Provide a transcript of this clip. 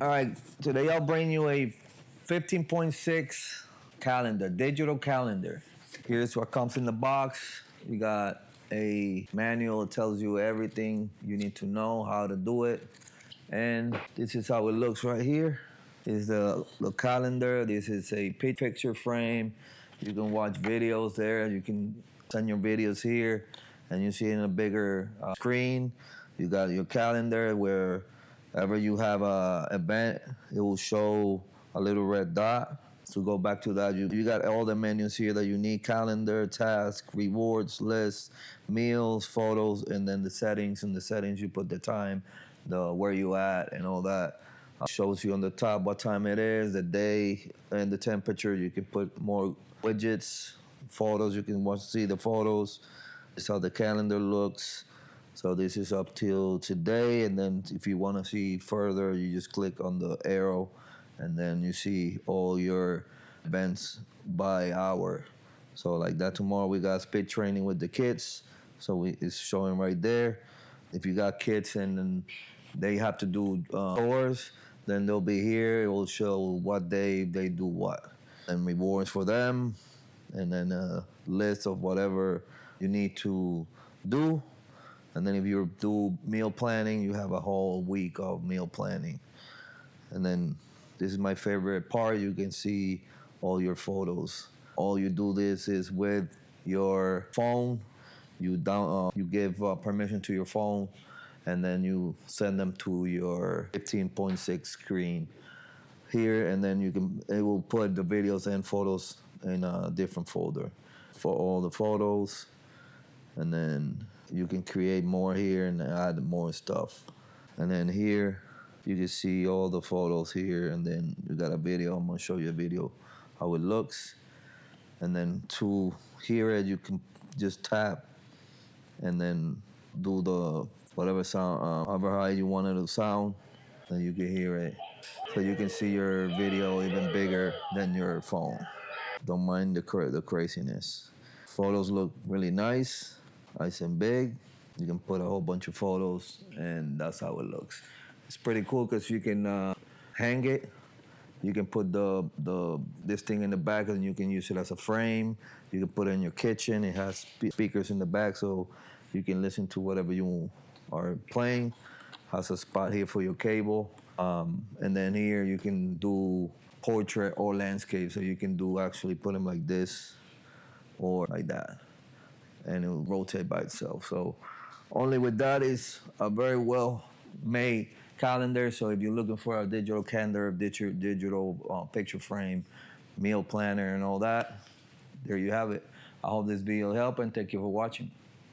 All right, today I'll bring you a 15.6 calendar, digital calendar. Here's what comes in the box. You got a manual that tells you everything you need to know how to do it. And this is how it looks right here. Is the calendar. This is a picture frame. You can watch videos there. You can send your videos here, and you see it in a bigger screen. You got your calendar wherever you have a event, it will show a little red dot. To go back to that, you got all the menus here that you need: calendar, task, rewards, list, meals, photos, and then the settings. In the settings, you put the time, the where you at, and all that. Shows you on the top what time it is, the day, and the temperature. You can put more widgets, photos. You can see the photos. This is how the calendar looks. So this is up till today, and then if you want to see further, you just click on the arrow, and then you see all your events by hour. So like that, tomorrow we got speed training with the kids, so it's showing right there. If you got kids and then they have to do chores, then they'll be here. It will show what day they do what, and rewards for them, and then a list of whatever you need to do. And then if you do meal planning, you have a whole week of meal planning. And then this is my favorite part. You can see all your photos. All you do this is with your phone. You give permission to your phone, and then you send them to your 15.6 screen here, and then it will put the videos and photos in a different folder for all the photos. And then you can create more here and add more stuff. And then here, you can see all the photos here, and then you got a video. I'm gonna show you a video how it looks. And then to hear it, you can just tap and then do the whatever sound, however high you want it to sound, and you can hear it. So you can see your video even bigger than your phone. Don't mind the craziness. Photos look really nice and big. You can put a whole bunch of photos, and that's how it looks. It's pretty cool because you can hang it. You can put this thing in the back, and you can use it as a frame. You can put it in your kitchen. It has speakers in the back, so you can listen to whatever you are playing. Has a spot here for your cable. And then here you can do portrait or landscape, so you can actually put them like this or like that, and it will rotate by itself. So only with that is a very well made calendar. So if you're looking for a digital calendar, digital picture frame, meal planner, and all that, there you have it. I hope this video helped, and thank you for watching.